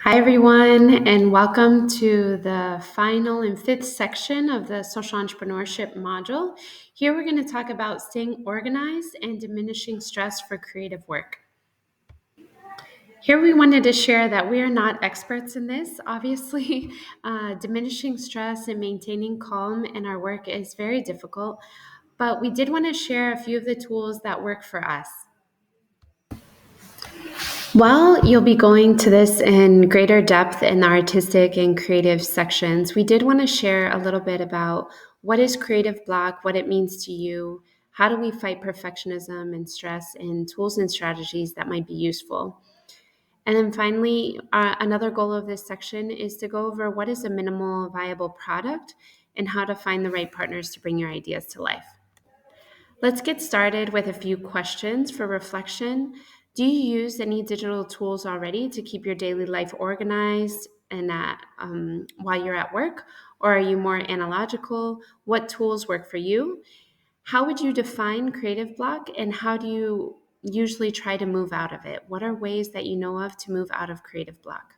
Hi, everyone, and welcome to the final and fifth section of the social entrepreneurship module. Here, we're going to talk about staying organized and diminishing stress for creative work. Here, we wanted to share that we are not experts in this. Obviously, diminishing stress and maintaining calm in our work is very difficult, but we did want to share a few of the tools that work for us. While you'll be going to this in greater depth in the artistic and creative sections, we did want to share a little bit about what is creative block, what it means to you, how do we fight perfectionism and stress, and tools and strategies that might be useful. And then finally, another goal of this section is to go over what is a minimal viable product and how to find the right partners to bring your ideas to life. Let's get started with a few questions for reflection. Do you use any digital tools already to keep your daily life organized and while you're at work? Or are you more analogical? What tools work for you? How would you define creative block and how do you usually try to move out of it? What are ways that you know of to move out of creative block?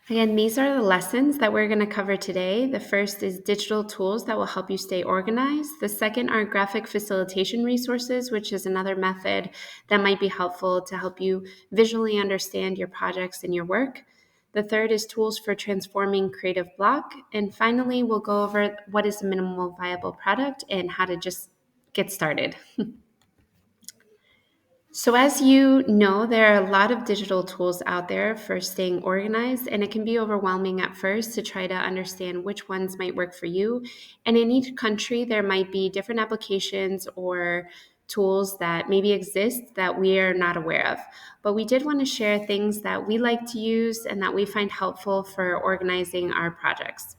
Again, these are the lessons that we're going to cover today. The first is digital tools that will help you stay organized. The second are graphic facilitation resources, which is another method that might be helpful to help you visually understand your projects and your work. The third is tools for transforming creative block. And finally, we'll go over what is a minimal viable product and how to just get started. So, as you know, there are a lot of digital tools out there for staying organized, and it can be overwhelming at first to try to understand which ones might work for you. And in each country, there might be different applications or tools that maybe exist that we are not aware of. But we did want to share things that we like to use and that we find helpful for organizing our projects.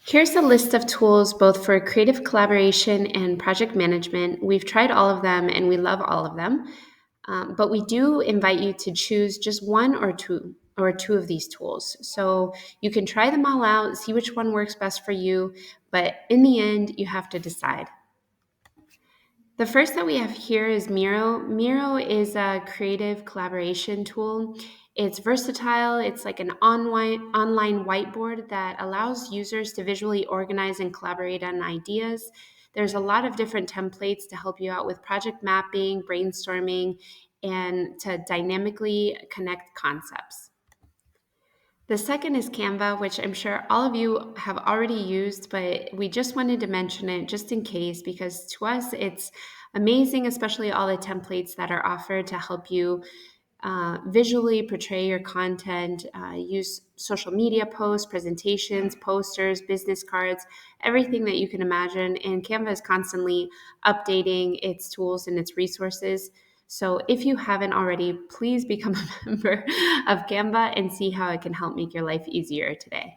Here's a list of tools both for creative collaboration and project management. We've tried all of them and we love all of them, but we do invite you to choose just one or two of these tools. So you can try them all out, see which one works best for you, but in the end, you have to decide. The first that we have here is Miro. Miro is a creative collaboration tool. It's versatile. It's like an online whiteboard that allows users to visually organize and collaborate on ideas. There's a lot of different templates to help you out with project mapping, brainstorming, and to dynamically connect concepts. The second is Canva, which I'm sure all of you have already used, but we just wanted to mention it just in case because to us it's amazing, especially all the templates that are offered to help you visually portray your content, use social media posts, presentations, posters, business cards, everything that you can imagine. And Canva is constantly updating its tools and its resources. So if you haven't already, please become a member of Canva and see how it can help make your life easier today.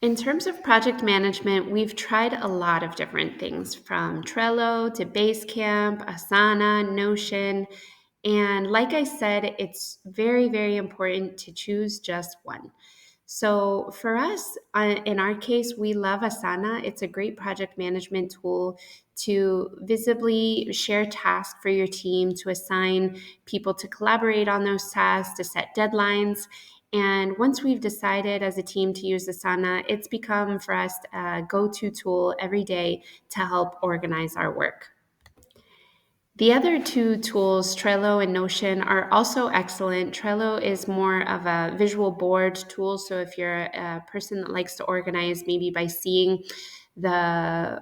In terms of project management, we've tried a lot of different things from Trello to Basecamp, Asana, Notion. And like I said, it's very, very important to choose just one. So for us, in our case, we love Asana. It's a great project management tool to visibly share tasks for your team, to assign people to collaborate on those tasks, to set deadlines. And once we've decided as a team to use Asana, it's become for us a go-to tool every day to help organize our work. The other two tools, Trello and Notion, are also excellent. Trello is more of a visual board tool. So if you're a person that likes to organize, maybe by seeing the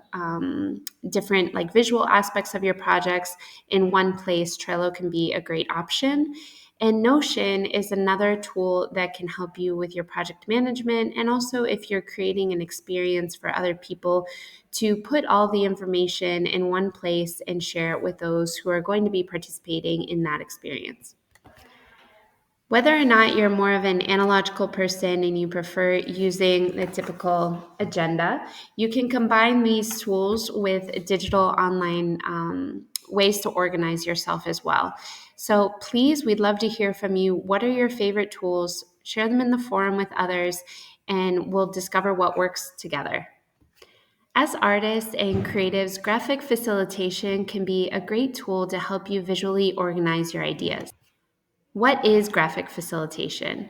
different like visual aspects of your projects in one place, Trello can be a great option. And Notion is another tool that can help you with your project management. And also, if you're creating an experience for other people, to put all the information in one place and share it with those who are going to be participating in that experience. Whether or not you're more of an analogical person and you prefer using the typical agenda, you can combine these tools with digital online ways to organize yourself as well. So please, we'd love to hear from you. What are your favorite tools? Share them in the forum with others, and we'll discover what works together. As artists and creatives, graphic facilitation can be a great tool to help you visually organize your ideas. What is graphic facilitation?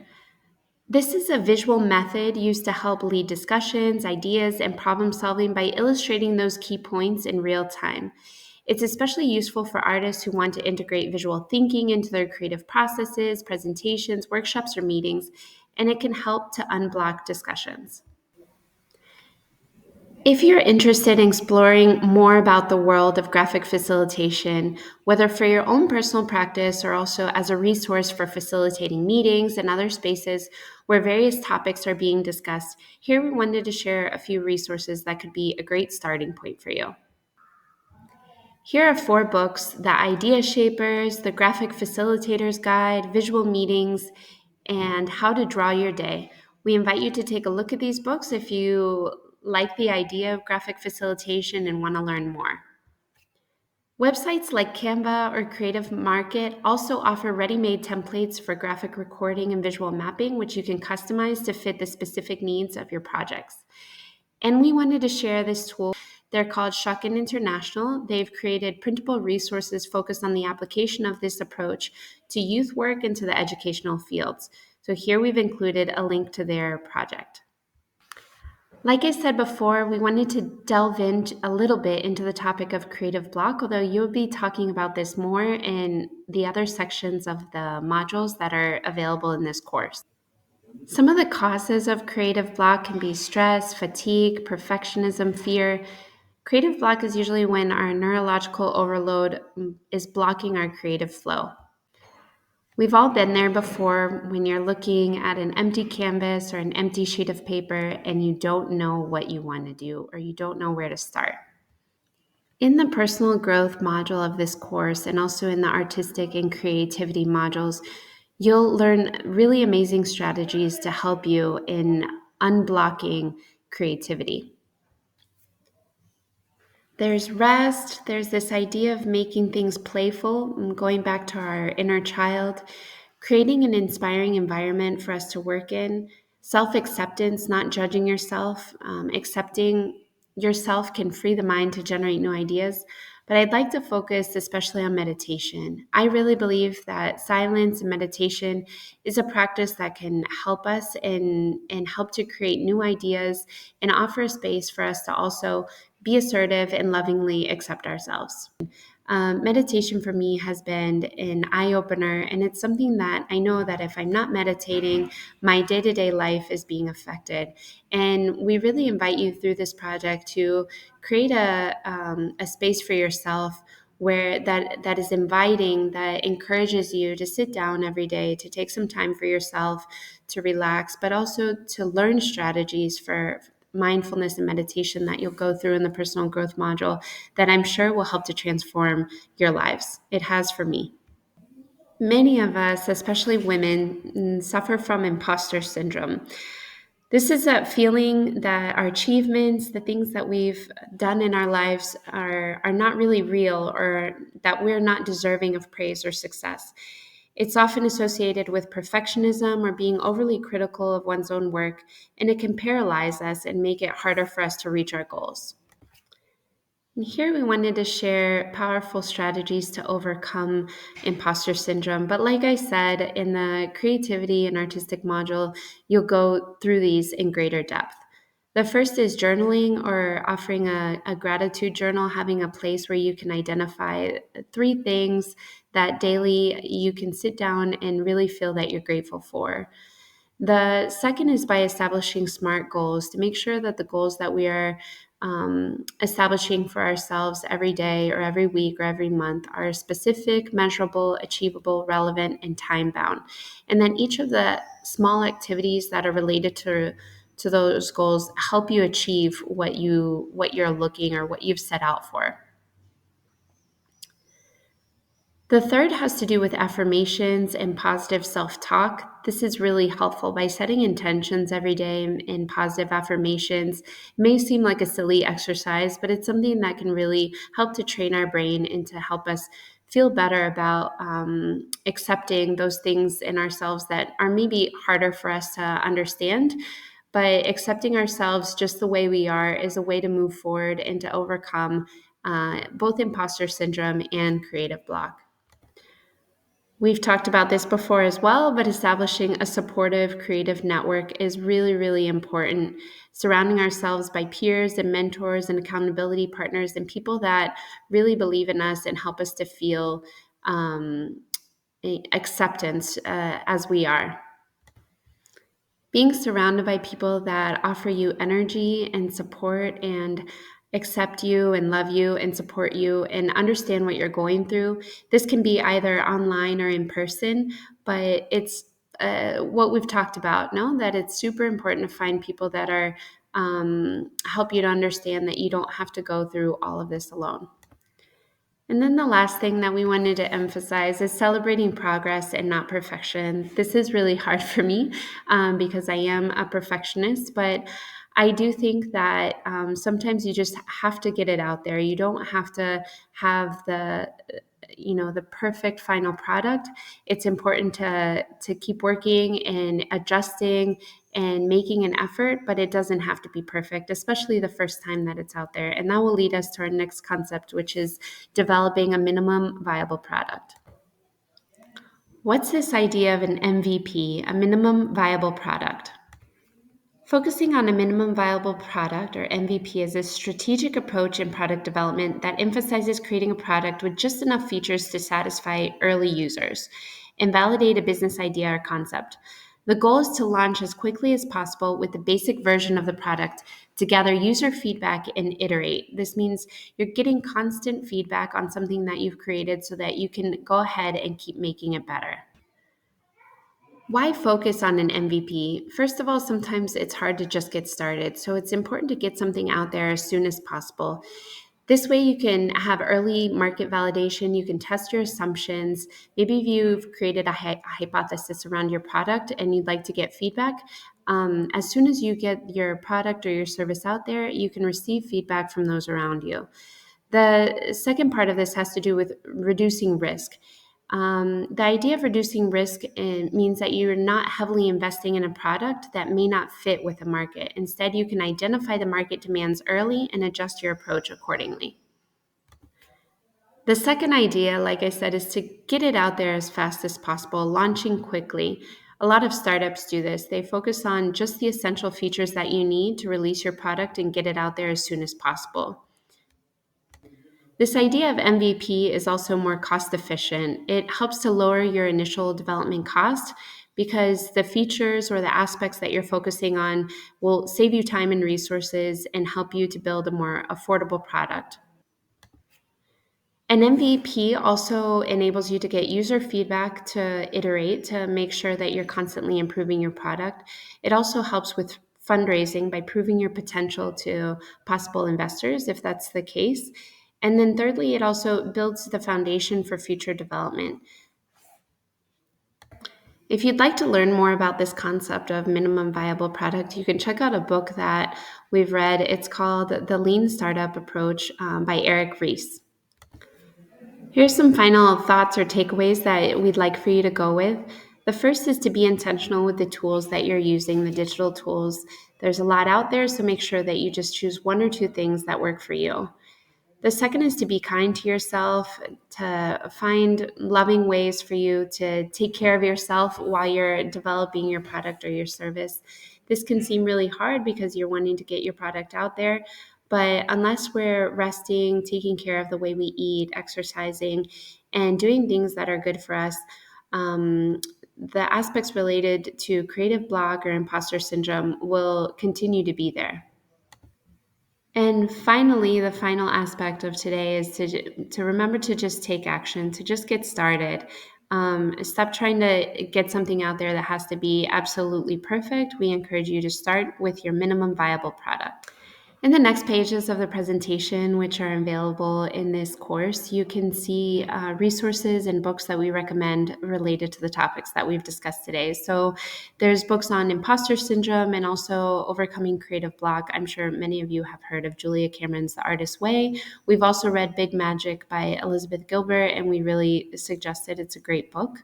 This is a visual method used to help lead discussions, ideas, and problem solving by illustrating those key points in real time. It's especially useful for artists who want to integrate visual thinking into their creative processes, presentations, workshops, or meetings, and it can help to unblock discussions. If you're interested in exploring more about the world of graphic facilitation, whether for your own personal practice or also as a resource for facilitating meetings and other spaces where various topics are being discussed, here we wanted to share a few resources that could be a great starting point for you. Here are four books: The Idea Shapers, The Graphic Facilitator's Guide, Visual Meetings, and How to Draw Your Day. We invite you to take a look at these books if you like the idea of graphic facilitation and want to learn more. Websites like Canva or Creative Market also offer ready-made templates for graphic recording and visual mapping, which you can customize to fit the specific needs of your projects. And we wanted to share this tool. They're called Shucken International. They've created printable resources focused on the application of this approach to youth work and to the educational fields. So here we've included a link to their project. Like I said before, we wanted to delve in a little bit into the topic of creative block, although you'll be talking about this more in the other sections of the modules that are available in this course. Some of the causes of creative block can be stress, fatigue, perfectionism, fear. Creative block is usually when our neurological overload is blocking our creative flow. We've all been there before when you're looking at an empty canvas or an empty sheet of paper and you don't know what you want to do or you don't know where to start. In the personal growth module of this course and also in the artistic and creativity modules, you'll learn really amazing strategies to help you in unblocking creativity. There's rest, there's this idea of making things playful, and going back to our inner child, creating an inspiring environment for us to work in, self acceptance, not judging yourself, accepting yourself can free the mind to generate new ideas. But I'd like to focus especially on meditation. I really believe that silence and meditation is a practice that can help us and help to create new ideas and offer a space for us to also be assertive and lovingly accept ourselves. Meditation for me has been an eye opener, and it's something that I know that if I'm not meditating, my day to day life is being affected. And we really invite you through this project to create a space for yourself where that is inviting, that encourages you to sit down every day, to take some time for yourself, to relax, but also to learn strategies for mindfulness and meditation that you'll go through in the personal growth module that I'm sure will help to transform your lives. It has for me. Many of us, especially women, suffer from imposter syndrome. This is that feeling that our achievements, the things that we've done in our lives are not really real, or that we're not deserving of praise or success. It's often associated with perfectionism or being overly critical of one's own work, and it can paralyze us and make it harder for us to reach our goals. And here we wanted to share powerful strategies to overcome imposter syndrome. But like I said, in the creativity and artistic module, you'll go through these in greater depth. The first is journaling, or offering a gratitude journal, having a place where you can identify three things that daily you can sit down and really feel that you're grateful for. The second is by establishing SMART goals to make sure that the goals that we are establishing for ourselves every day or every week or every month are specific, measurable, achievable, relevant, and time bound. And then each of the small activities that are related to those goals help you achieve what you're looking or what you've set out for. The third has to do with affirmations and positive self-talk. This is really helpful by setting intentions every day in positive affirmations. It may seem like a silly exercise, but it's something that can really help to train our brain and to help us feel better about accepting those things in ourselves that are maybe harder for us to understand. But accepting ourselves just the way we are is a way to move forward and to overcome both imposter syndrome and creative block. We've talked about this before as well, but establishing a supportive, creative network is really, really important. Surrounding ourselves by peers and mentors and accountability partners and people that really believe in us and help us to feel um, acceptance as we are. Being surrounded by people that offer you energy and support and accept you and love you and support you and understand what you're going through. This can be either online or in person, but it's what we've talked about, no? That it's super important to find people that are help you to understand that you don't have to go through all of this alone. And then the last thing that we wanted to emphasize is celebrating progress and not perfection. This is really hard for me because I am a perfectionist, but I do think that sometimes you just have to get it out there. You don't have to have the perfect final product. It's important to keep working and adjusting and making an effort, but it doesn't have to be perfect, especially the first time that it's out there. And that will lead us to our next concept, which is developing a minimum viable product. What's this idea of an MVP, a minimum viable product? Focusing on a minimum viable product, or MVP, is a strategic approach in product development that emphasizes creating a product with just enough features to satisfy early users and validate a business idea or concept. The goal is to launch as quickly as possible with the basic version of the product to gather user feedback and iterate. This means you're getting constant feedback on something that you've created so that you can go ahead and keep making it better. Why focus on an MVP? First of all, sometimes it's hard to just get started, so it's important to get something out there as soon as possible. This way, you can have early market validation, you can test your assumptions. Maybe if you've created a hypothesis around your product and you'd like to get feedback, as soon as you get your product or your service out there, you can receive feedback from those around you. The second part of this has to do with reducing risk. The idea of reducing risk means that you're not heavily investing in a product that may not fit with the market. Instead, you can identify the market demands early and adjust your approach accordingly. The second idea, like I said, is to get it out there as fast as possible, launching quickly. A lot of startups do this. They focus on just the essential features that you need to release your product and get it out there as soon as possible. This idea of MVP is also more cost efficient. It helps to lower your initial development cost because the features or the aspects that you're focusing on will save you time and resources and help you to build a more affordable product. An MVP also enables you to get user feedback to iterate to make sure that you're constantly improving your product. It also helps with fundraising by proving your potential to possible investors, if that's the case. And then, thirdly, it also builds the foundation for future development. If you'd like to learn more about this concept of minimum viable product, you can check out a book that we've read. It's called The Lean Startup Approach by Eric Ries. Here's some final thoughts or takeaways that we'd like for you to go with. The first is to be intentional with the tools that you're using, the digital tools. There's a lot out there, so make sure that you just choose one or two things that work for you. The second is to be kind to yourself, to find loving ways for you to take care of yourself while you're developing your product or your service. This can seem really hard because you're wanting to get your product out there, but unless we're resting, taking care of the way we eat, exercising, and doing things that are good for us, the aspects related to creative block or imposter syndrome will continue to be there. And finally, the final aspect of today is to remember to just take action, to just get started. Stop trying to get something out there that has to be absolutely perfect. We encourage you to start with your minimum viable product. In the next pages of the presentation, which are available in this course, you can see resources and books that we recommend related to the topics that we've discussed today. So there's books on imposter syndrome and also overcoming creative block. I'm sure many of you have heard of Julia Cameron's The Artist's Way. We've also read Big Magic by Elizabeth Gilbert, and we really suggest it. It's a great book.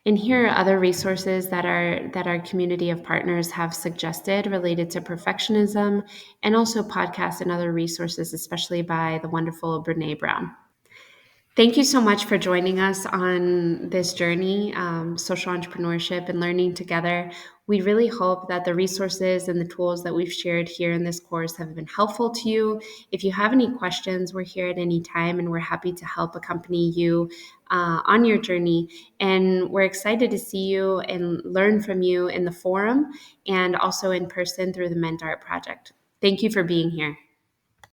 And here are other resources that our community of partners have suggested related to perfectionism, and also podcasts and other resources, especially by the wonderful Brene Brown. Thank you so much for joining us on this journey, social entrepreneurship and learning together. We really hope that the resources and the tools that we've shared here in this course have been helpful to you. If you have any questions, we're here at any time and we're happy to help accompany you on your journey. And we're excited to see you and learn from you in the forum and also in person through the Ment-Art project. Thank you for being here.